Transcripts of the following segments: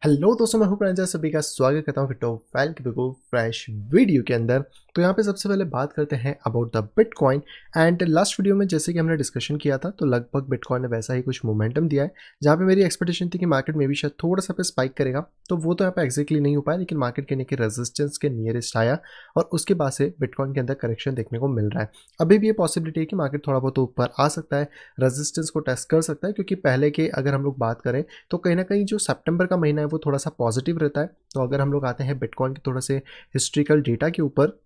Hello दोस्तों, मैं हूं प्रांजल। सभी का स्वागत करता हूं फिर टॉप फाइल के बिल्कुल फ्रेश वीडियो के अंदर। तो यहाँ पे सबसे पहले बात करते हैं about the bitcoin. And last video में जैसे कि हमने डिस्कशन किया था तो लगभग बिटकॉइन ने वैसा ही कुछ मोमेंटम दिया है। जहाँ पे मेरी एक्सपेक्टेशन थी कि मार्केट में भी शायद थोड़ा सा पे स्पाइक करेगा, तो वो तो यहाँ पे एग्जैक्टली नहीं हो पाया, लेकिन मार्केट कहने के रेजिस्टेंस के नियरेस्ट आया और उसके बाद से बिटकॉइन के अंदर करेक्शन देखने को मिल रहा है। अभी भी ये पॉसिबिलिटी है कि मार्केट थोड़ा बहुत ऊपर आ सकता है, रेजिस्टेंस को टेस्ट कर सकता है, क्योंकि पहले के अगर हम लोग बात करें तो कहीं ना कहीं जो सितंबर का महीना है वो थोड़ा सा पॉजिटिव रहता है। तो अगर हम लोग आते हैं बिटकॉइन के थोड़ा से हिस्ट्रिकल डेटा के ऊपर,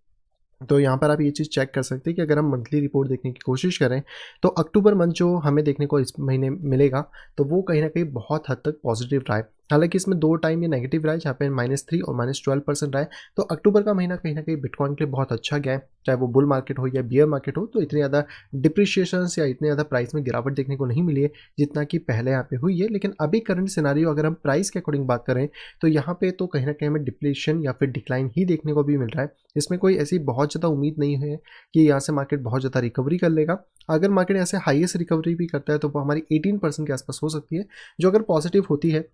तो यहाँ पर आप ये चीज़ चेक कर सकते हैं कि अगर हम मंथली रिपोर्ट देखने की कोशिश करें तो अक्टूबर मंथ जो हमें देखने को इस महीने मिलेगा, तो वो कहीं ना कहीं बहुत हद तक पॉजिटिव रहा है। हालांकि इसमें दो टाइम ये नेगेटिव रहा है, जहाँ पे -3 और -12% रहा है। तो अक्टूबर का महीना कहीं ना कहीं बिटकॉइन के लिए बहुत अच्छा गया है, चाहे वो बुल मार्केट हो या बियर मार्केट हो। तो इतनी ज़्यादा डिप्रिशिएशन या इतने ज़्यादा प्राइस में गिरावट देखने को नहीं मिली है जितना कि पहले यहाँ पे हुई है। लेकिन अभी करंट सिनारियो अगर हम प्राइस के अकॉर्डिंग बात करें तो यहाँ पे तो कहीं ना कहीं हमें डिप्लेशन या फिर डिक्लाइन ही देखने को भी मिल रहा है। इसमें कोई ऐसी बहुत ज़्यादा उम्मीद नहीं है कि यहाँ से मार्केट बहुत ज़्यादा रिकवरी कर लेगा। अगर मार्केट ऐसे हाईएस्ट रिकवरी भी करता है तो वो हमारी 18% के आसपास हो सकती है, जो अगर पॉजिटिव होती है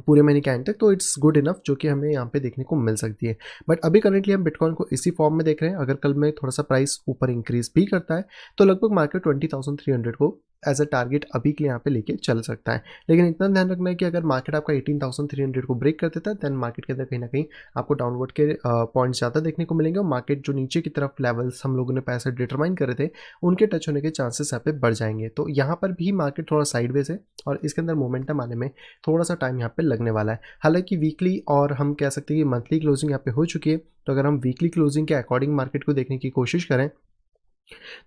पूरे महीने के एंड तक, तो इट्स गुड इनफ, जो कि हमें यहाँ पे देखने को मिल सकती है। बट अभी करंटली हम बिटकॉइन को इसी फॉर्म में देख रहे हैं। अगर कल में थोड़ा सा प्राइस ऊपर इंक्रीज भी करता है तो लगभग मार्केट 20,300 को एज अ टारगेट अभी के लिए यहाँ पे लेके चल सकता है। लेकिन इतना ध्यान रखना है कि अगर मार्केट आपका 18,300 को ब्रेक कर देता है, देन मार्केट के अंदर कहीं ना कहीं आपको डाउनवर्ड के पॉइंट्स ज़्यादा देखने को मिलेंगे और मार्केट जो नीचे की तरफ लेवल्स हम लोगों ने पैसे डिटरमाइन करे थे उनके टच होने के चांसेस यहाँ पे बढ़ जाएंगे। तो यहाँ पर भी मार्केट थोड़ा साइडवेज है और इसके अंदर मोमेंटम आने में थोड़ा सा टाइम यहाँ पे लगने वाला है। हालांकि वीकली और हम कह सकते हैं कि मंथली क्लोजिंग यहाँ पे हो चुकी है। तो अगर हम वीकली क्लोजिंग के अकॉर्डिंग मार्केट को देखने की कोशिश करें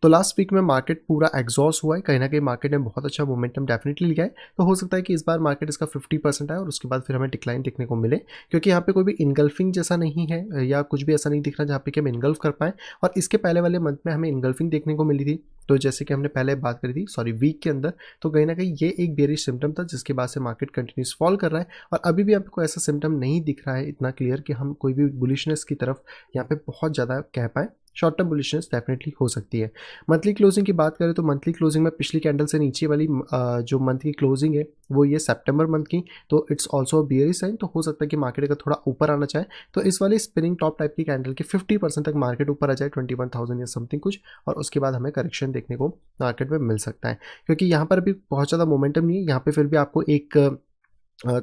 तो लास्ट वीक में मार्केट पूरा एग्जॉस्ट हुआ है। कहीं ना कहीं मार्केट ने बहुत अच्छा मोमेंटम डेफिनेटली लिया है। तो हो सकता है कि इस बार मार्केट इसका 50% आए और उसके बाद फिर हमें डिक्लाइन देखने को मिले, क्योंकि यहाँ पे कोई भी इनगल्फिंग जैसा नहीं है या कुछ भी ऐसा नहीं दिख रहा जहाँ पे कि हम इनगल्फ कर पाएँ। और इसके पहले वाले मंथ में हमें इनगल्फिंग देखने को मिली थी, तो जैसे कि हमने पहले बात करी थी सॉरी वीक के अंदर। तो कहीं ना कहीं ये एक बेरिश सिम्टम था जिसके बाद से मार्केट कंटिन्यूस फॉल कर रहा है और अभी भी आपको ऐसा सिम्टम नहीं दिख रहा है इतना क्लियर कि हम कोई भी बुलिशनेस की तरफ यहाँ पे बहुत ज़्यादा कह पाएँ। शॉर्ट टर्म बुलिशनेस डेफिनेटली हो सकती है। मंथली क्लोजिंग की बात करें तो मंथली क्लोजिंग में पिछली कैंडल से नीचे वाली जो मंथ की क्लोजिंग है वो ये सितंबर मंथ की, तो इट्स ऑल्सो बियरिश साइन। तो हो सकता है कि मार्केट अगर थोड़ा ऊपर आना चाहे तो इस वाली स्पिनिंग टॉप टाइप की कैंडल की 50% तक मार्केट ऊपर आ जाए, 21,000 या समथिंग कुछ, और उसके बाद हमें करेक्शन देखने को मार्केट में मिल सकता है। क्योंकि यहाँ पर भी बहुत ज़्यादा मोमेंटम नहीं है, यहाँ पे फिर भी आपको एक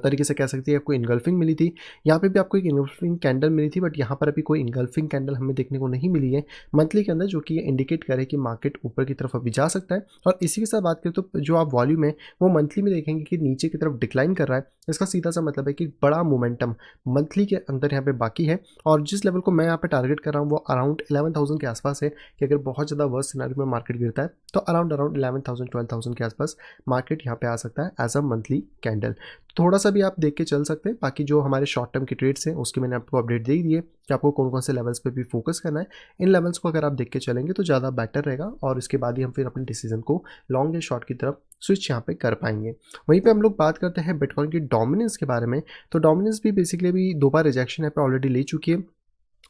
तरीके से कह सकती है आपको इनगल्फिंग मिली थी। यहाँ पे भी आपको एक इनगल्फिंग कैंडल मिली थी, बट यहाँ पर अभी कोई इनगल्फिंग कैंडल हमें देखने को नहीं मिली है मंथली के अंदर, जो कि ये इंडिकेट करे कि मार्केट ऊपर की तरफ अभी जा सकता है। और इसी के साथ बात करें तो जो आप वॉल्यूम है वो मंथली में देखेंगे कि नीचे की तरफ डिक्लाइन कर रहा है। इसका सीधा सा मतलब है कि बड़ा मोमेंटम मंथली के अंदर यहाँ पे बाकी है। और जिस लेवल को मैं यहाँ पे टारगेट कर रहा हूँ वो अराउंड 11,000 के आसपास है, कि अगर बहुत ज़्यादा वर्स्ट सिनेरियो में मार्केट गिरता है तो अराउंड अराउंड 11,000 12,000 के आसपास मार्केट यहाँ पे आ सकता है एज अ मंथली कैंडल। थोड़ा सा भी आप देख के चल सकते हैं। बाकी जो हमारे शॉर्ट टर्म के ट्रेड्स हैं उसकी मैंने आपको अपडेट दे ही दी है कि आपको कौन कौन से लेवल्स पे भी फोकस करना है। इन लेवल्स को अगर आप देख के चलेंगे तो ज़्यादा बेटर रहेगा और इसके बाद ही हम फिर अपने डिसीजन को लॉन्ग या शॉर्ट की तरफ स्विच यहाँ पे कर पाएंगे। वहीं पे हम लोग बात करते हैं बिटकॉइन की डोमिनेंस के बारे में। तो डोमिनेंस भी बेसिकली अभी दो बार रिजेक्शन यहाँ पे ऑलरेडी ले चुकी है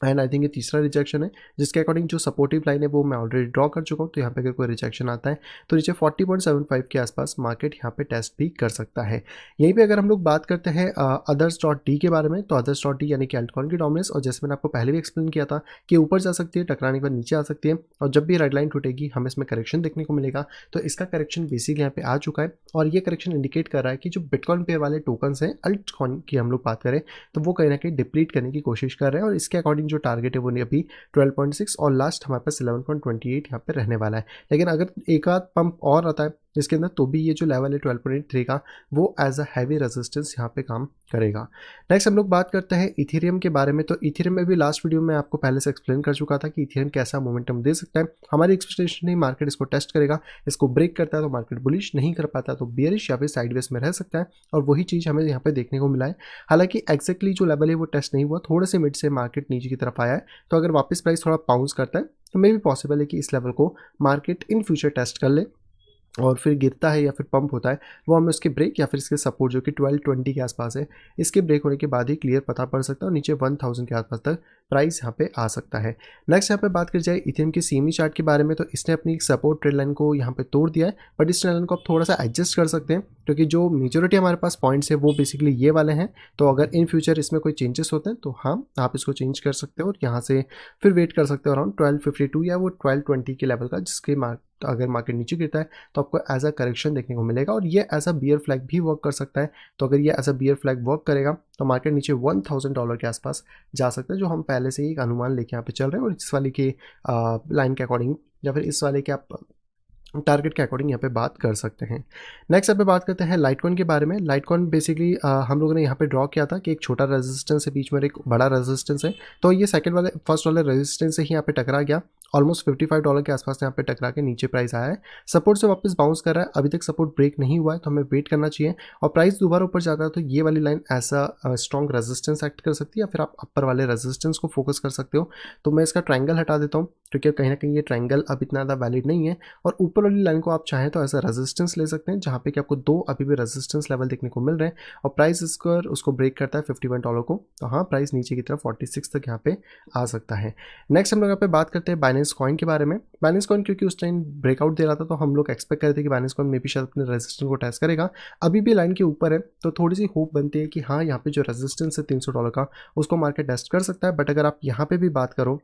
एंड आई थिंक ये तीसरा रिजेक्शन है, जिसके अकॉर्डिंग जो सपोर्टिव लाइन है वो मैं ऑलरेडी ड्रॉ कर चुका हूँ। तो यहाँ पे अगर कोई रिजेक्शन आता है तो नीचे 40.75 के आसपास मार्केट यहाँ पे टेस्ट भी कर सकता है। यहीं पे अगर हम लोग बात करते हैं अदर्स डॉट डी के बारे में, तो अदर्स डॉट डी यानी कि अल्टकॉइन की डोमिनेंस, और जैसे मैंने आपको पहले भी एक्सप्लेन किया था कि ऊपर जा सकती है, टकराने के बाद नीचे आ सकती है, और जब भी रेड लाइन टूटेगी हमें इसमें करेक्शन देखने को मिलेगा। तो इसका करेक्शन बेसिकली यहाँ पे आ चुका है और ये करेक्शन इंडिकेट कर रहा है कि जो बिटकॉइन पे वाले टोकन्स हैं अल्टकॉइन की हम लोग बात करें तो वो कहीं ना कहीं डिप्लीट करने की कोशिश कर रहे हैं। और इसके अकॉर्डिंग जो टारगेट है वो अभी 12.6 और लास्ट हमारे पास 11.28 यहाँ पे रहने वाला है। लेकिन अगर एक आध पंप और आता है इसके अंदर तो भी ये जो लेवल है 12.3 का वो एज अ हैवी रेजिस्टेंस यहाँ पे काम करेगा। नेक्स्ट हम लोग बात करते हैं इथेरियम के बारे में। तो इथेरियम में भी लास्ट वीडियो में आपको पहले से एक्सप्लेन कर चुका था कि इथेरियम कैसा मोमेंटम दे सकता है। हमारी एक्सपेक्टेशन नहीं, मार्केट इसको टेस्ट करेगा, इसको ब्रेक करता है तो मार्केट बुलिश, नहीं कर पाता तो बियरिश या फिर साइडवेज में रह सकता है। और वही चीज़ हमें यहाँ पे देखने को मिला है। हालांकि एक्जैक्टली जो लेवल है वो टेस्ट नहीं हुआ, थोड़े से मिड से मार्केट नीचे की तरफ आया है। तो अगर वापस प्राइस थोड़ा बाउंस करता है तो मे भी पॉसिबल है कि इस लेवल को मार्केट इन फ्यूचर टेस्ट कर ले और फिर गिरता है या फिर पंप होता है, वो हमें उसके ब्रेक या फिर इसके सपोर्ट जो कि 1220 के आसपास है, इसके ब्रेक होने के बाद ही क्लियर पता पड़ सकता है और नीचे 1000 के आसपास तक प्राइस यहाँ पे आ सकता है। नेक्स्ट यहाँ पे बात करी जाए इथेरियम की सीमी चार्ट के बारे में, तो इसने अपनी सपोर्ट ट्रेड लाइन को यहाँ पे तोड़ दिया है, बट इस ट्रेड लाइन को आप थोड़ा सा एडजस्ट कर सकते हैं, क्योंकि जो मेजोरिटी हमारे पास पॉइंट्स है वो बेसिकली ये वाले हैं। तो अगर इन फ्यूचर इसमें कोई चेंजेस होते हैं तो हाँ, आप इसको चेंज कर सकते हो और यहाँ से फिर वेट कर सकते हो अराउंड 1252 या वो 1220 के लेवल का, जिसके अगर मार्केट नीचे गिरता है तो आपको एज अ करेक्शन देखने को मिलेगा और ये एज अ बियर फ्लैग भी वर्क कर सकता है। तो अगर ये as a bear flag work करेगा तो मार्केट नीचे $1000 के आसपास जा सकता है, जो हम पहले से ही एक अनुमान लेके यहाँ पे चल रहे हैं और इस वाले के लाइन के अकॉर्डिंग या फिर इस वाले के आप टारगेट के अकॉर्डिंग यहाँ पे बात कर सकते हैं। नेक्स्ट यहाँ पे बात करते हैं लाइटकॉइन के बारे में। लाइटकॉइन बेसिकली हम लोगों ने यहाँ पे ड्रॉ किया था कि एक छोटा रेजिस्टेंस है बीच में, एक बड़ा रेजिस्टेंस है, तो ये फर्स्ट वाले रेजिस्टेंस से ही यहाँ पे टकरा गया, ऑलमोस्ट $55 के आसपास यहाँ पे टकरा के नीचे प्राइस आया है, सपोर्ट से वापस बाउंस कर रहा है, अभी तक सपोर्ट ब्रेक नहीं हुआ है तो हमें वेट करना चाहिए और प्राइस दोबारा ऊपर जाता है तो ये वाली लाइन ऐसा स्ट्रॉन्ग रेजिस्टेंस एक्ट कर सकती है या फिर आप अपर वाले रेजिस्टेंस को फोकस कर सकते हो। तो मैं इसका ट्रायंगल हटा देता हूँ क्योंकि कहीं ना कहीं ये ट्रायंगल अब इतना ज़्यादा वैलिड नहीं है, और ऊपर वाली लाइन को आप चाहें तो ऐसा रेजिस्टेंस ले सकते हैं जहाँ पे कि आपको दो अभी भी रेजिस्टेंस लेवल देखने को मिल रहे हैं और प्राइस उसको ब्रेक करता है $51 को, तो हाँ प्राइस नीचे की तरफ 46 तक यहाँ पे आ सकता है। नेक्स्ट हम लोग यहाँ पे बात करते हैं बाइनेंस कॉइन के बारे में। बाइनेंस कॉइन क्योंकि उस टाइम ब्रेकआउट दे रहा था तो हम लोग एक्सपेक्ट करते थे कि बाइनेंस कॉइन में भी शायद अपने रेजिस्टेंस को टेस्ट करेगा, अभी भी लाइन के ऊपर है तो थोड़ी सी होप बनती है कि हाँ यहाँ पे जो रेजिस्टेंस है $300 का उसको मार्केट टेस्ट कर सकता है। बट अगर आप यहाँ पे भी बात करो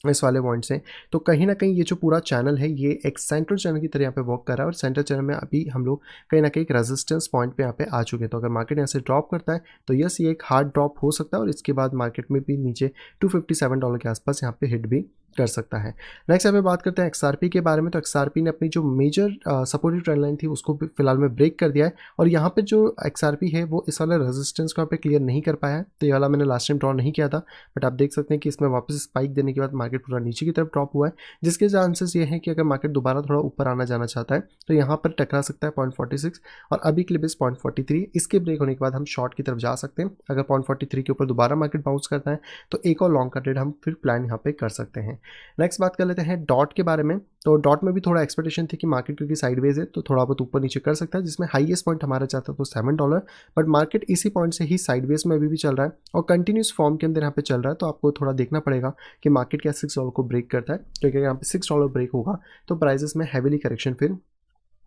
इस वाले पॉइंट से, तो कहीं ना कहीं ये जो पूरा चैनल है ये एक सेंट्रल चैनल की तरह यहाँ पे वर्क कर रहा है और सेंट्रल चैनल में अभी हम लोग कहीं ना कहीं एक रेजिस्टेंस पॉइंट पे यहाँ पे आ चुके हैं। तो अगर मार्केट यहाँ से ड्रॉप करता है तो यस ये एक हार्ड ड्रॉप हो सकता है और इसके बाद मार्केट में भी नीचे $257 के आसपास यहाँ पे हिट भी कर सकता है। नेक्स्ट यहाँ पे बात करते हैं एक्सआरपी के बारे में। तो एक्सआरपी ने अपनी जो मेजर सपोर्टिव ट्रेंड लाइन थी उसको फिलहाल में ब्रेक कर दिया है और यहाँ पे जो एक्सआरपी है वो इस वाले रेजिस्टेंस को यहाँ पे क्लियर नहीं कर पाया है, तो ये वाला मैंने लास्ट टाइम ड्रॉ नहीं किया था, बट आप देख सकते हैं कि इसमें वापस स्पाइक देने के बाद मार्केट पूरा नीचे की तरफ ड्रॉप हुआ है, जिसके चांसेस ये हैं कि अगर मार्केट दोबारा थोड़ा ऊपर आना जाना चाहता है तो यहाँ पर टकरा सकता है 0.46 और अभी के लिए बेस 0.43, इसके ब्रेक होने के बाद हम शॉर्ट की तरफ जा सकते हैं। अगर 0.43 के ऊपर दोबारा मार्केट बाउंस करता है तो एक और लॉन्ग का ट्रेड हम फिर प्लान यहाँ पे कर सकते हैं। नेक्स्ट बात कर लेते हैं डॉट के बारे में। तो डॉट में भी थोड़ा एक्सपेक्टेशन थी कि मार्केट क्योंकि साइडवेज है तो थोड़ा बहुत ऊपर नीचे कर सकता है, जिसमें हाईएस्ट पॉइंट हमारा चाहता तो $7, बट मार्केट इसी पॉइंट से ही साइडवेज में अभी भी चल रहा है और कंटिन्यूस फॉर्म के अंदर यहाँ पे चल रहा है। तो आपको थोड़ा देखना पड़ेगा कि मार्केट क्या $6 को ब्रेक करता है, क्योंकि यहाँ पे $6 ब्रेक होगा तो प्राइजेस में हैवीली करेक्शन फिर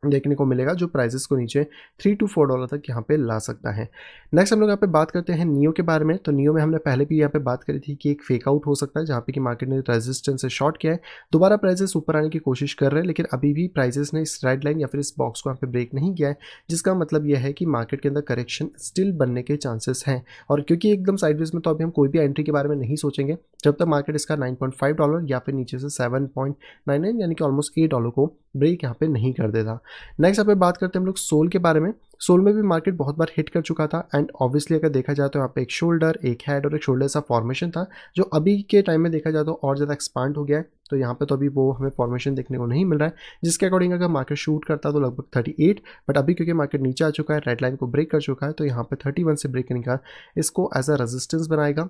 देखने को मिलेगा जो प्राइसेस को नीचे $3 to $4 तक यहाँ पे ला सकता है। नेक्स्ट हम लोग यहाँ पे बात करते हैं नियो के बारे में। तो नियो में हमने पहले भी यहाँ पे बात करी थी कि एक फेक आउट हो सकता है जहाँ पे कि मार्केट ने रेजिस्टेंस से शॉर्ट किया है, दोबारा प्राइसेस ऊपर आने की कोशिश कर रहे हैं, लेकिन अभी भी प्राइसेस ने इस रेड लाइन या फिर इस बॉक्स को यहाँ पे ब्रेक नहीं किया है, जिसका मतलब यह है कि मार्केट के अंदर करेक्शन स्टिल बनने के चांसेस हैं। और क्योंकि एकदम साइडवेज में तो अभी हम कोई भी एंट्री के बारे में नहीं सोचेंगे जब तक मार्केट इसका $9.5 या फिर नीचे से 7.99 यानी कि ऑलमोस्ट $8 को ब्रेक यहाँ पे नहीं कर देता। नेक्स्ट यहाँ पे बात करते हैं हम लोग सोल के बारे में। सोल में भी मार्केट बहुत बार हिट कर चुका था एंड ऑब्वियसली अगर देखा जाए तो यहाँ पे एक शोल्डर, एक हेड और एक शोल्डर सा फॉर्मेशन था, जो अभी के टाइम में देखा जाए तो और ज़्यादा एक्सपांड हो गया है। तो यहाँ पे तो अभी वो हमें फॉर्मेशन देखने को नहीं मिल रहा है, जिसके अकॉर्डिंग अगर मार्केट शूट करता तो लगभग 38, बट अभी क्योंकि मार्केट नीचे आ चुका है, रेड लाइन को ब्रेक कर चुका है, तो यहाँ पे 31 से ब्रेक करने का इसको एज अ रेजिस्टेंस बनाएगा।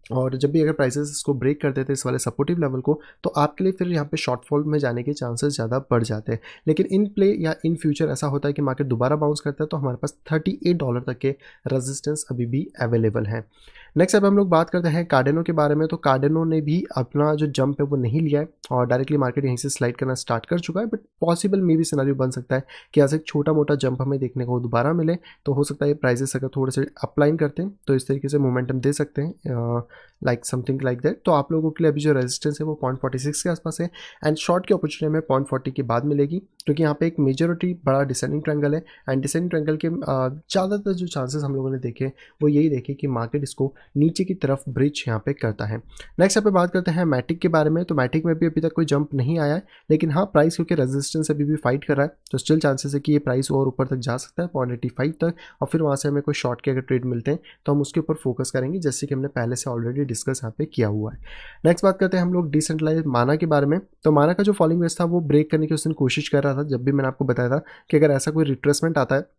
और जब भी अगर प्राइसेस इसको ब्रेक कर देते हैं इस वाले सपोर्टिव लेवल को, तो आपके लिए फिर यहाँ पे शॉर्टफॉल में जाने के चांसेस ज़्यादा बढ़ जाते हैं। लेकिन इन प्ले या इन फ्यूचर ऐसा होता है कि मार्केट दोबारा बाउंस करता है तो हमारे पास $38 तक के रेजिस्टेंस अभी भी अवेलेबल है। नेक्स्ट अब हम लोग बात करते हैं कार्डेनो के बारे में। तो कार्डेनो ने भी अपना जो जंप है वो नहीं लिया है और डायरेक्टली मार्केट यहीं से स्लाइड करना स्टार्ट कर चुका है, बट पॉसिबल मे भी सिनेरियो बन सकता है कि ऐसे एक छोटा मोटा जंप हमें देखने को दोबारा मिले, तो हो सकता है प्राइजेस अगर थोड़े से अपलाइन करते हैं तो इस तरीके से मोमेंटम दे सकते हैं लाइक समथिंग लाइक दैट। तो आप लोगों के लिए अभी जो रेजिस्टेंस है वो 0.46 के आसपास है एंड शॉर्ट की अपॉर्चुनिटी में 0.40 के बाद मिलेगी, क्योंकि यहाँ पे एक मेजोरिटी बड़ा डिसेंडिंग ट्रायंगल है एंड डिसेंडिंग ट्रायंगल के ज़्यादातर जो चांसेस हम लोगों ने देखे वो यही देखे कि मार्केट इसको नीचे की तरफ ब्रिज यहाँ पे करता है। नेक्स्ट यहाँ पे बात करते हैं मैटिक के बारे में। तो मैटिक में भी अभी तक कोई जंप नहीं आया है, लेकिन हाँ प्राइस क्योंकि रेजिस्टेंस अभी भी फाइट कर रहा है तो स्टिल चांसेस है कि ये प्राइस और ऊपर तक जा सकता है 0.85 तक, और फिर वहाँ से हमें कोई शॉर्ट के अगर ट्रेड मिलते हैं तो हम उसके ऊपर फोकस करेंगे, जैसे कि हमने पहले से ऑलरेडी डिस्कस यहाँ पे किया हुआ है। नेक्स्ट बात करते हैं हम लोग डिसेंट्रलाइज्ड माना के बारे में। तो माना का जो फॉलोइंग वेज था वो ब्रेक करने की उस दिन कोशिश कर रहा था, जब भी मैंने आपको बताया था कि अगर ऐसा कोई रिट्रेसमेंट आता है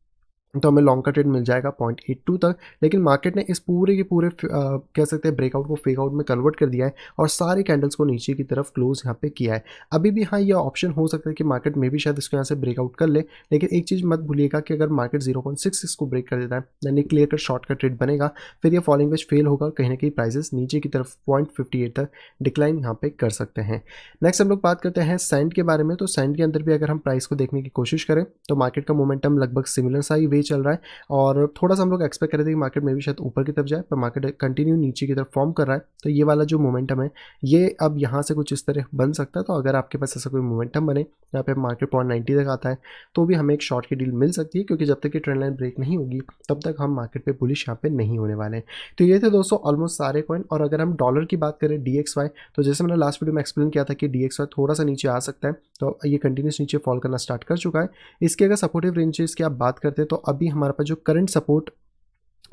तो हमें लॉन्ग का ट्रेड मिल जाएगा 0.82 तक। लेकिन मार्केट ने इस पूरे के पूरे कह सकते हैं ब्रेकआउट को फेक आउट में कन्वर्ट कर दिया है और सारे कैंडल्स को नीचे की तरफ क्लोज यहाँ पे किया है। अभी भी हाँ, ये ऑप्शन हो सकता है कि मार्केट में भी शायद इसको यहाँ से ब्रेकआउट कर ले, लेकिन एक चीज़ मत भूलिएगा कि अगर मार्केट 0.66 को ब्रेक कर देता है यानी क्लियर कट शॉर्ट का ट्रेड बनेगा, फिर ये फॉलिंग वेज फेल होगा, कहीं ना कहीं प्राइसेस नीचे की तरफ 0.58 तक डिक्लाइन यहाँ पे कर सकते हैं। नेक्स्ट हम लोग बात करते हैं सैंड के बारे में। तो सैंड के अंदर भी अगर हम प्राइस को देखने की कोशिश करें तो मार्केट का मोमेंटम लगभग सिमिलर सा ही वे चल रहा है और थोड़ा सा हम लोग एक्सपेक्ट कर रहे थे कि मार्केट में भी शायद ऊपर की तरफ जाए, पर मार्केट कंटिन्यू नीचे की तरफ फॉर्म कर रहा है। तो ये वाला जो मोमेंटम है ये अब यहाँ से कुछ इस तरह बन सकता है। तो अगर आपके पास ऐसा कोई मोमेंटम बने यहाँ पे मार्केट 0.90 तक आता है तो भी हमें एक शॉर्ट की डील मिल सकती है, क्योंकि जब तक कि ट्रेंड लाइन ब्रेक नहीं होगी तब तक हम मार्केट पे बुलिश यहाँ पे नहीं होने वाले हैं। तो ये थे दोस्तों ऑलमोस्ट सारे कॉइन। और अगर हम डॉलर की बात करें DXY, तो जैसे मैंने लास्ट वीडियो में एक्सप्लेन किया था कि DXY थोड़ा सा नीचे आ सकता है, तो ये कंटिन्यूस नीचे फॉल करना स्टार्ट कर चुका है। इसके अगर सपोर्टिव रेंजेस की आप बात करते हैं तो अभी हमारे पास जो करंट सपोर्ट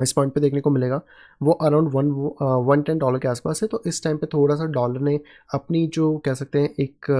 इस पॉइंट पे देखने को मिलेगा वो अराउंड $110 के आसपास है। तो इस टाइम पे थोड़ा सा डॉलर ने अपनी जो कह सकते हैं एक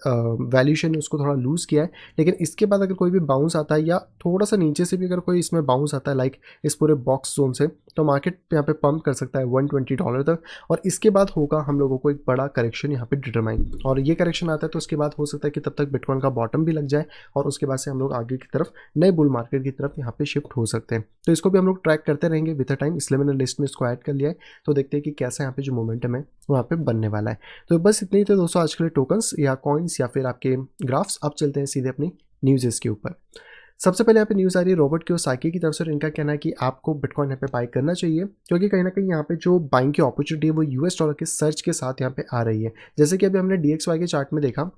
वैल्यूशन है उसको थोड़ा लूज़ किया है। लेकिन इसके बाद अगर कोई भी बाउंस आता है या थोड़ा सा नीचे से भी अगर कोई इसमें बाउंस आता है लाइक इस पूरे बॉक्स जोन से, तो मार्केट यहाँ पे पंप कर सकता है $120 तक। और इसके बाद होगा हम लोगों को एक बड़ा करेक्शन यहाँ पे डिटरमाइन, और ये करेक्शन आता है तो उसके बाद हो सकता है कि तब तक बिटकॉइन का बॉटम भी लग जाए और उसके बाद से हम लोग आगे की तरफ नए बुल मार्केट की तरफ यहाँ पे शिफ्ट हो सकते हैं। तो इसको भी हम लोग ट्रैक करते रहेंगे विद द टाइम, इसलिए मैंने लिस्ट में इसको ऐड कर लिया है। तो देखते हैं कि कैसा यहाँ पे जो मोमेंटम है वहाँ पे बनने वाला है। तो बस इतने ही थे दोस्तों आज के लिए टोकन्स या कॉइन्स या फिर आपके ग्राफ्स। अब चलते हैं सीधे अपनी न्यूज़ के ऊपर। सबसे पहले यहाँ पे न्यूज़ आ रही है रॉबर्ट कियोसाकी की तरफ से। इनका कहना है कि आपको बिटकॉइन यहाँ पे बाई करना चाहिए, क्योंकि कहीं ना कहीं यहाँ पे जो बाइंग की अपॉर्चुनिटी है वो US डॉलर के सर्च के साथ यहाँ पे आ रही है। जैसे कि अभी हमने DXY के चार्ट में देखा,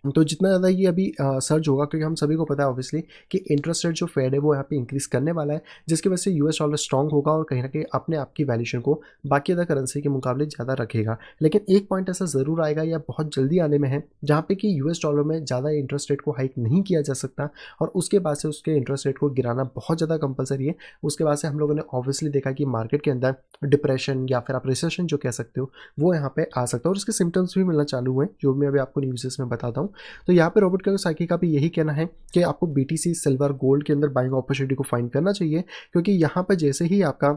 तो जितना ज़्यादा ये अभी सर्ज होगा, क्योंकि हम सभी को पता है ऑब्वियसली कि इंटरेस्ट रेट जो फेड है वो यहाँ पे इंक्रीज़ करने वाला है, जिसकी वजह से US डॉलर स्ट्रॉन्ग होगा और कहीं ना कहीं अपने आप की वैल्यूशन को बाकी अदर करेंसी के मुकाबले ज़्यादा रखेगा। लेकिन एक पॉइंट ऐसा ज़रूर आएगा या बहुत जल्दी आने में है जहाँ पे कि US डॉलर में ज़्यादा इंटरेस्ट रेट को हाइक नहीं किया जा सकता और उसके बाद से उसके इंटरेस्ट रेट को गिराना बहुत ज़्यादा कंपलसरी है। उसके बाद से हम लोगों ने ऑब्वियसली देखा कि मार्केट के अंदर डिप्रेशन या फिर आप रिसेशन जो कह सकते हो वो यहाँ पे आ सकता है और उसके सिम्टम्स भी मिलना चालू हुए, जो मैं अभी आपको न्यूज़ में बताता हूँ। तो यहाँ पे रॉबर्ट कियोसाकी का भी यही कहना है कि आपको BTC सिल्वर गोल्ड के अंदर बाइंग अपॉर्चुनिटी को फाइंड करना चाहिए, क्योंकि यहाँ पर जैसे ही आपका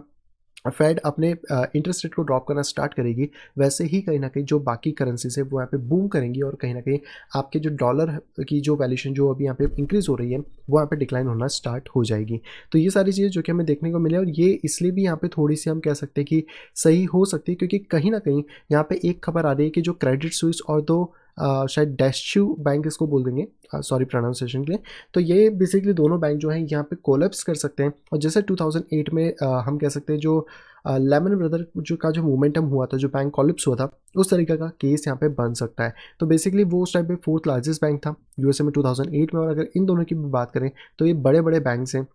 फेड अपने इंटरेस्ट रेट को ड्रॉप करना स्टार्ट करेगी, वैसे ही कहीं ना कहीं जो बाकी करेंसीज है वो यहाँ पे बूम करेंगी और कहीं ना कहीं आपके जो डॉलर की जो वैल्यूशन जो अभी यहाँ पे इंक्रीज़ हो रही है वो यहाँ पे डिक्लाइन होना स्टार्ट हो जाएगी। तो ये सारी चीज़ें जो कि हमें देखने को मिले, और ये इसलिए भी यहाँ पे थोड़ी सी हम कह सकते हैं कि सही हो सकती है, क्योंकि कहीं ना कहीं यहाँ पे एक खबर आ रही है कि जो क्रेडिट स्विस और दो शायद डैशू बैंक इसको बोल देंगे, सॉरी प्रोनाउंसिएशन के लिए, तो ये बेसिकली दोनों बैंक जो हैं यहाँ पे कोलैप्स कर सकते हैं। और जैसे 2008 में हम कह सकते हैं जो लेमन ब्रदर जो का जो मोमेंटम हुआ था, जो बैंक कोलैप्स हुआ था, उस तरीके का केस यहाँ पे बन सकता है। तो बेसिकली वो उस टाइम पे फोर्थ लार्जेस्ट बैंक था USA में 2008 में। और अगर इन दोनों की भी बात करें तो ये बड़े बड़े बैंक्स हैं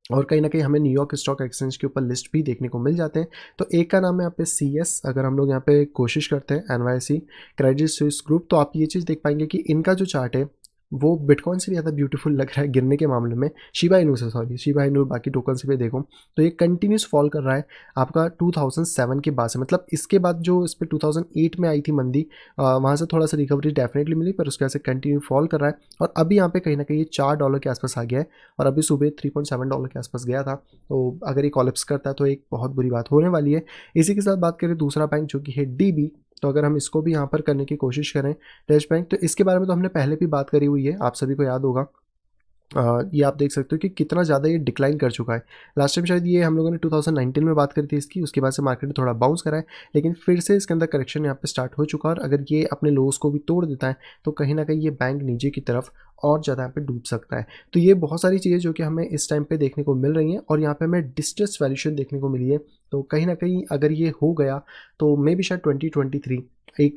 और कहीं ना कहीं हमें न्यूयॉर्क स्टॉक एक्सचेंज के ऊपर लिस्ट भी देखने को मिल जाते हैं। तो एक का नाम है यहाँ पे CS। अगर हम लोग यहाँ पे कोशिश करते हैं NYSE क्रेडिट स्विस ग्रुप, तो आप ये चीज़ देख पाएंगे कि इनका जो चार्ट है वो बिटकॉइन से भी ज़्यादा ब्यूटीफुल लग रहा है गिरने के मामले में। शिबा इनू से, सॉरी शिबा इनू, बाकी टोकन से भी देखो तो ये कंटिन्यूस फॉल कर रहा है आपका 2007 के बाद से। मतलब इसके बाद जो इस पर 2008 में आई थी मंदी, वहाँ से थोड़ा सा रिकवरी डेफिनेटली मिली, पर उसके बाद से कंटिन्यू फॉल कर रहा है और अभी यहाँ पे कहीं ना कहीं ये $4 के आसपास आ गया है और अभी सुबह $3.7 के आसपास गया था। तो अगर ये कॉलेप्स करता है तो एक बहुत बुरी बात होने वाली है। इसी के साथ बात करें दूसरा बैंक जो कि है DB, तो अगर हम इसको भी यहाँ पर करने की कोशिश करें डैश बैंक, तो इसके बारे में तो हमने पहले भी बात करी हुई है, आप सभी को याद होगा। ये आप देख सकते हो कि कितना ज़्यादा ये डिक्लाइन कर चुका है। लास्ट टाइम शायद ये हम लोगों ने 2019 में बात करी थी इसकी, उसके बाद से मार्केट ने थोड़ा बाउंस करा है, लेकिन फिर से इसके अंदर करेक्शन यहाँ पे स्टार्ट हो चुका है। और अगर ये अपने लोस को भी तोड़ देता है तो कहीं ना कहीं ये बैंक नीचे की तरफ और ज़्यादा यहाँ पे डूब सकता है। तो ये बहुत सारी चीज़ें जो कि हमें इस टाइम पे देखने को मिल रही हैं और यहाँ पे हमें डिस्ट्रेस वैल्यूशन देखने को मिली है। तो कहीं ना कहीं अगर ये हो गया तो मे बी शायद 2023 एक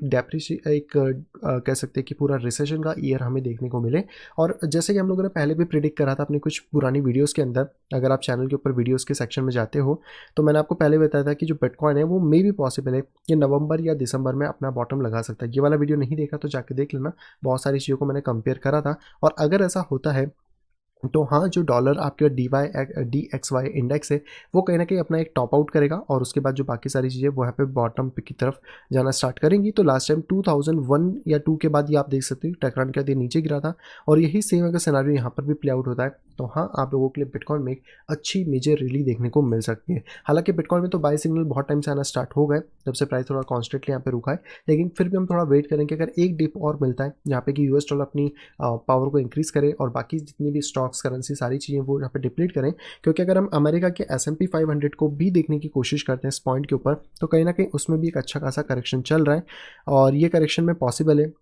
कह सकते हैं कि पूरा रिसेशन का ईयर हमें देखने को मिले। और जैसे कि हम लोगों ने पहले भी प्रिडिक्ट करा था अपनी कुछ पुरानी वीडियोस के अंदर, अगर आप चैनल के ऊपर वीडियोस के सेक्शन में जाते हो तो मैंने आपको पहले बताया था कि जो बिटकॉइन है वो मे भी पॉसिबल है कि नवंबर या दिसंबर में अपना बॉटम लगा सकता है। ये वाला वीडियो नहीं देखा तो जाके देख लेना, बहुत सारी चीज़ों को मैंने कंपेयर करा था। और अगर ऐसा होता है तो हाँ, जो डॉलर आपका DXY इंडेक्स है, वो कहीं न कहीं अपना एक टॉप आउट करेगा और उसके बाद जो बाकी सारी चीज़ें वो यहाँ पे बॉटम पे की तरफ जाना स्टार्ट करेंगी। तो लास्ट टाइम 2001 या 2 के बाद ये आप देख सकते हो टकराने के बाद ये नीचे गिरा था और यही सेम अगर सिनेरियो यहाँ पर भी प्ले आउट होता है, तो हाँ, आप लोगों के लिए बिटकॉइन में एक अच्छी मेजर रैली देखने को मिल सकती है। हालाँकि बिटकॉइन में तो बाय सिग्नल बहुत टाइम से आना स्टार्ट हो गए, जब से प्राइस थोड़ा कॉन्स्टेंटली यहाँ पे रुका है, लेकिन फिर भी हम थोड़ा वेट करेंगे। अगर एक डिप और मिलता है, जहाँ पे कि यूएस डॉलर अपनी पावर को इंक्रीज़ करें और बाकी जितनी भी स्टॉक्स, करेंसी, सारी चीज़ें वो यहाँ पे डिप्लीट करें, क्योंकि अगर हम अमेरिका के S&P 500 को भी देखने की कोशिश करते हैं इस पॉइंट के ऊपर, तो कहीं न कहीं उसमें भी एक अच्छा खासा करेक्शन चल रहा है और ये करेक्शन में पॉसिबल है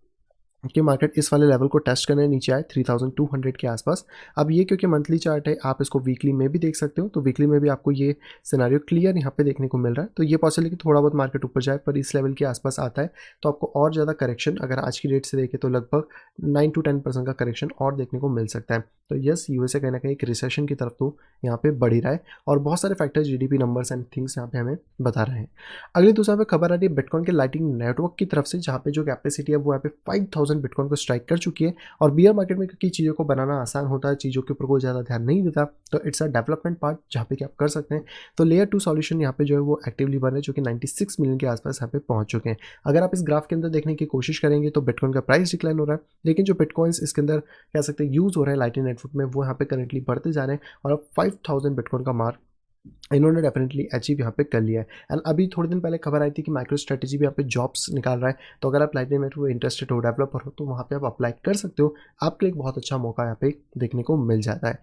कि मार्केट इस वाले लेवल को टेस्ट करने नीचे आए 3200 के आसपास। अब ये क्योंकि मंथली चार्ट है, आप इसको वीकली में भी देख सकते हो, तो वीकली में भी आपको ये सिनेरियो क्लियर यहाँ पे देखने को मिल रहा है। तो ये पॉसिबल है कि थोड़ा बहुत मार्केट ऊपर जाए, पर इस लेवल के आसपास आता है तो आपको और ज़्यादा करेक्शन, अगर आज की रेट से देखें तो लगभग 9 to 10% का करेक्शन और देखने को मिल सकता है। तो यस, यूएसए कहीं ना कहीं एक रिसेशन की तरफ तो यहाँ पे बढ़ ही रहा है और बहुत सारे factors, GDP numbers and things यहाँ पे हमें बता रहे हैं। अगली दूसरा पे खबर आ रही है बिटकॉइन के लाइटिंग नेटवर्क की तरफ से, जहाँ पे जो कैपेसिटी है वो यहाँ पे 5000 बिटकॉइन को स्ट्राइक कर चुकी है। और बियर मार्केट में क्योंकि चीज़ों को बनाना आसान होता है, चीज़ों के ऊपर कोई ज़्यादा ध्यान नहीं देता, तो इट्स अ डेवलपमेंट पार्ट जहाँ पे कि आप कर सकते हैं। तो लेयर 2 सॉल्यूशन यहाँ पे जो है वो एक्टिवली बन रहे हैं, जो कि 96 मिलियन के आसपास यहाँ पे पहुंच चुके हैं। अगर आप इस ग्राफ के अंदर देखने की कोशिश करेंगे तो बिटकॉइन का प्राइस डिक्लाइन हो रहा है, लेकिन जो बिटकॉइंस इसके अंदर कह सकते हैं यूज़ हो रहे हैं लाइटिंग नेटवर्क में, वो यहाँ पे करेंटली बढ़ते जा रहे हैं और अब 5000 बिटकॉइन का मार्क इन्होंने डेफिनेटली अचीव यहाँ पे कर लिया है। एंड अभी थोड़े दिन पहले खबर आई थी कि माइक्रो स्ट्रेटेजी भी यहाँ पे जॉब्स निकाल रहा है, तो अगर आप लाइटनिंग नेटवर्क इंटरेस्टेड हो, डेवलपर हो, तो वहाँ पे आप अप्लाई कर सकते हो। आपके लिए एक बहुत अच्छा मौका यहाँ पे देखने को मिल जाता है।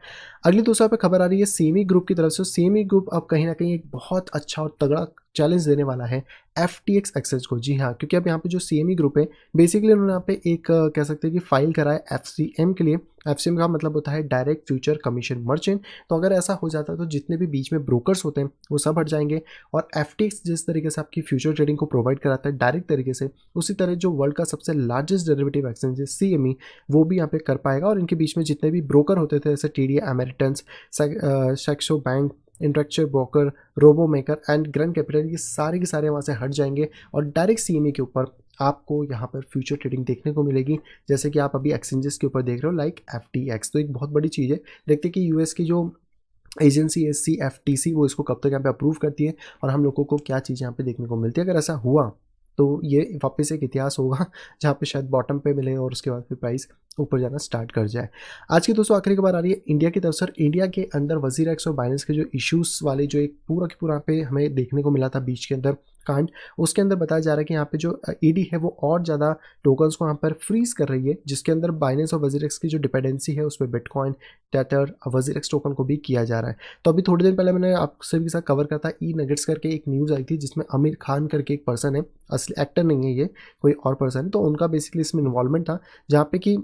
अगली दूसरा पे खबर आ रही है सीमी ग्रुप की तरफ से। सीमी ग्रुप अब कहीं ना कहीं एक बहुत अच्छा और तगड़ा चैलेंज देने वाला है FTX एक्सेस को। जी हाँ, क्योंकि अब यहाँ पे जो CME ग्रुप है, बेसिकली उन्होंने यहाँ पे एक कह सकते हैं कि फाइल करा है FCM के लिए। FCM का मतलब होता है डायरेक्ट फ्यूचर कमीशन मर्चेंट। तो अगर ऐसा हो जाता है तो जितने भी बीच में ब्रोकर्स होते हैं वो सब हट जाएंगे और FTX जिस तरीके से आपकी फ्यूचर ट्रेडिंग को प्रोवाइड कराता है डायरेक्ट तरीके से, उसी तरह जो वर्ल्ड का सबसे लार्जेस्ट डेरिवेटिव एक्सचेंज है CME, वो भी यहाँ पे कर पाएगा। और इनके बीच में जितने भी ब्रोकर होते थे, जैसे TD अमेरिटन्स, Saxo Bank, interactive broker, robo maker and Grand Capital, ये सारे के सारे वहाँ से हट जाएंगे और डायरेक्ट CME के ऊपर आपको यहाँ पर फ्यूचर ट्रेडिंग देखने को मिलेगी, जैसे कि आप अभी एक्सचेंजेस के ऊपर देख रहे हो लाइक FTX। तो एक बहुत बड़ी चीज़ है। देखते हैं कि यूएस की जो एजेंसी है CFTC, वो इसको कब तक यहाँ पे अप्रूव करती है और हम लोगों को क्या चीज़ यहाँ पे देखने को मिलती है। अगर ऐसा हुआ तो ये वापस एक इतिहास होगा जहाँ पे शायद बॉटम पे मिले और उसके बाद फिर प्राइस ऊपर जाना स्टार्ट कर जाए। आज की दोस्तों आखिरी खबर आ रही है इंडिया की तरफ से। इंडिया के अंदर WZirX और बाइनेंस के जो इश्यूज वाले जो एक पूरा के पूरा पे हमें देखने को मिला था बीच के अंदर कांड, उसके अंदर बताया जा रहा है कि यहाँ पे जो ईडी है वो और ज़्यादा टोकन्स को यहाँ पर फ्रीज कर रही है, जिसके अंदर बाइनेंस और WZirX की जो डिपेंडेंसी है उस पर बिटकॉइन, टेथर, WZirX टोकन को भी किया जा रहा है। तो अभी थोड़ी देर पहले मैंने आपसे भी साथ कवर करा था E-Nuggets करके एक न्यूज़ आई थी, जिसमें आमिर खान करके एक पर्सन है, असली एक्टर नहीं है ये, कोई और पर्सन है, तो उनका बेसिकली इसमें इन्वॉल्वमेंट था, जहाँ पे कि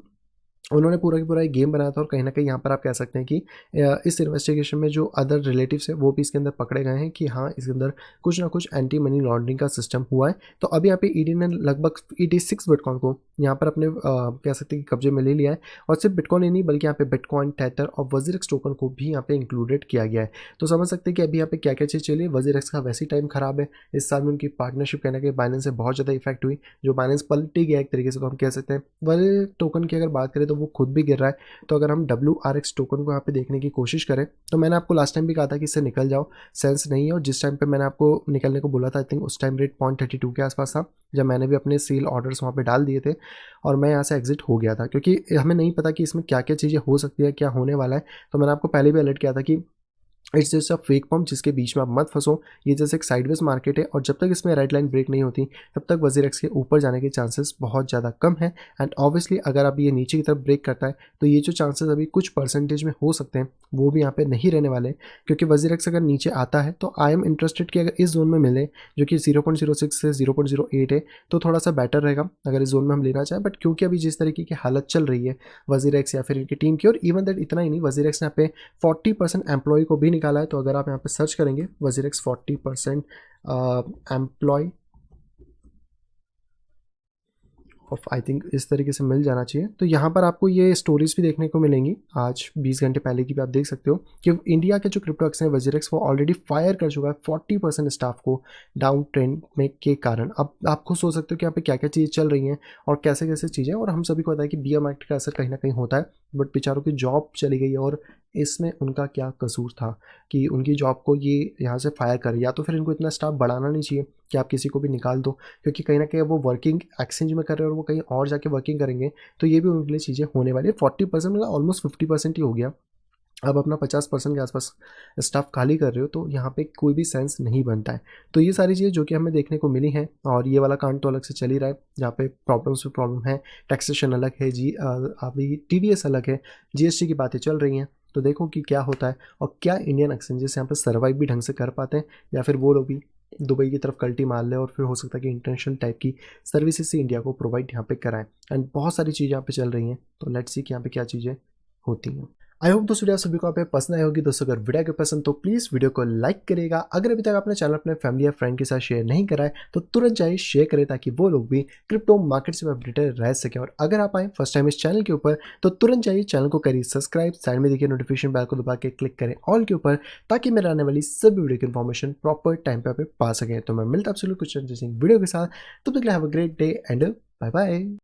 उन्होंने पूरा का पूरा एक गेम बनाया था। और कहीं न कहीं यहाँ पर आप कह सकते हैं कि इस इन्वेस्टिगेशन में जो अदर रिलेटिव्स हैं वो भी इसके अंदर पकड़े गए हैं कि हाँ, इसके अंदर कुछ ना कुछ एंटी मनी लॉन्ड्रिंग का सिस्टम हुआ है। तो अभी यहाँ पे ईडी ने लगभग 86 बिटकॉइन को यहाँ पर अपने कह सकते हैं कि कब्जे में ले लिया है। और सिर्फ बिटकॉइन ही नहीं, बल्कि यहाँ पे बिटकॉइन, टेथर और WZirX टोकन को भी यहाँ पे इंक्लूडेड किया गया है। तो समझ सकते हैं कि अभी यहाँ पे क्या क्या चीज़ चली है। WZirX का वैसे ही टाइम खराब है, इस साल में उनकी पार्टनरशिप कहना कि बाइनेंस से बहुत ज़्यादा इफेक्ट हुई, जो बाइनेंस पलट ही गया एक तरीके से, तो हम कह सकते हैं। WZirX टोकन की अगर बात करें तो वो खुद भी गिर रहा है। तो अगर हम WRX टोकन को यहाँ पे देखने की कोशिश करें, तो मैंने आपको लास्ट टाइम भी कहा था कि इससे निकल जाओ, सेंस नहीं है। और जिस टाइम पे मैंने आपको निकलने को बोला था, आई थिंक उस टाइम रेट 0.32 के आसपास था, जब मैंने भी अपने सेल ऑर्डर्स वहाँ पे डाल दिए थे और मैं यहाँ से एग्जिट हो गया था, क्योंकि हमें नहीं पता कि इसमें क्या क्या चीज़ें हो सकती है, क्या होने वाला है। तो मैंने आपको पहले भी अलर्ट किया था कि it's just a fake pump, जिसके बीच में आप मत फंसो। ये जैसे एक साइडवेज मार्केट है और जब तक इसमें रेड लाइन ब्रेक नहीं होती, तब तक WZirX के ऊपर जाने के चांसेस बहुत ज़्यादा कम है। एंड ऑब्वियसली अगर अब ये नीचे की तरफ ब्रेक करता है, तो ये जो चांसेस अभी कुछ परसेंटेज में हो सकते हैं, वो भी यहाँ पे नहीं रहने वाले, क्योंकि WZirX अगर नीचे आता है तो आई एम इंटरेस्टेड कि अगर इस जोन में मिले, जो कि 0.06 से 0.08 है, तो थोड़ा सा बेटर रहेगा अगर इस जोन में हम लेना चाहें। बट क्योंकि अभी जिस तरीके की हालत चल रही है WZirX या फिर इनकी टीम की, और इवन दैट इतना ही नहीं, WZirX ने यहाँ पे 40% एम्प्लॉय को भी निकाला है। तो अगर आप यहाँ पे सर्च करेंगे WZirX 40% एम्प्लॉय आई थिंक इस तरीके से मिल जाना चाहिए। तो यहाँ पर आपको ये स्टोरीज भी देखने को मिलेंगी आज 20 घंटे पहले की भी आप देख सकते हो कि इंडिया के जो क्रिप्टो एक्सचेंज वजीरेक्स वो ऑलरेडी फायर कर चुका है 40% स्टाफ को डाउन ट्रेंड में के कारण। अब आप खुद सोच सकते हो कि यहाँ पे क्या क्या चीज़ें चल रही हैं और कैसे कैसे चीज़ें, और हम सभी को पता है कि BM एक्ट का असर कहीं ना कहीं होता है, बट बेचारों की जॉब चली गई है। और इसमें उनका क्या कसूर था कि उनकी जॉब को ये यहाँ से फायर करे, या तो फिर इनको इतना स्टाफ बढ़ाना नहीं चाहिए कि आप किसी को भी निकाल दो, क्योंकि कहीं ना कहीं वो वर्किंग एक्सचेंज में कर रहे हैं और वो कहीं और जाके वर्किंग करेंगे तो ये भी उनके लिए चीज़ें होने वाली है। 40% मतलब ऑलमोस्ट 50% ही हो गया। अब अपना 50% के आसपास स्टाफ खाली कर रहे हो तो यहाँ पे कोई भी सेंस नहीं बनता है। तो ये सारी चीज़ें जो कि हमें देखने को मिली हैं, और ये वाला कांड तो अलग से चल ही रहा है जहाँ पे प्रॉब्लम्स पे प्रॉब्लम है। टैक्सेशन अलग है, अभी TDS अलग है, GST की बातें चल रही हैं। तो देखो कि क्या होता है और क्या इंडियन एक्सचेंजेस यहाँ पर सर्वाइव भी ढंग से कर पाते हैं, या फिर वो लोग भी दुबई की तरफ कल्टी मार ले और फिर हो सकता है कि इंटरनेशनल टाइप की सर्विसेज से इंडिया को प्रोवाइड यहाँ पे कराएं। एंड बहुत सारी चीज़ें यहाँ पे चल रही हैं, तो लेट्स सी कि यहाँ पे क्या चीज़ें होती हैं। आई होप दोस्तों वीडियो सभी को आप पसंद आई होगी। दोस्तों अगर वीडियो को पसंद तो प्लीज़ वीडियो को लाइक करेगा। अगर अभी तक आपने चैनल अपने फैमिली या फ्रेंड के साथ शेयर नहीं करा है तो तुरंत जाइए शेयर करें, ताकि वो लोग भी क्रिप्टो मार्केट से अपडेटेड रह सके। और अगर आप आए फर्स्ट टाइम इस चैनल के ऊपर तो तुरंत जाइए चैनल को करिए सब्सक्राइब, साइड में देखिए नोटिफिकेशन बेल को दबा के क्लिक करें ऑल के ऊपर, ताकि मेरे आने वाली सभी वीडियो की इन्फॉर्मेशन प्रॉपर टाइम पे पा सकें। तो मैं मिलता आपसे कुछ इंटरेस्टिंग वीडियो के साथ, तब तक have a great day and bye bye.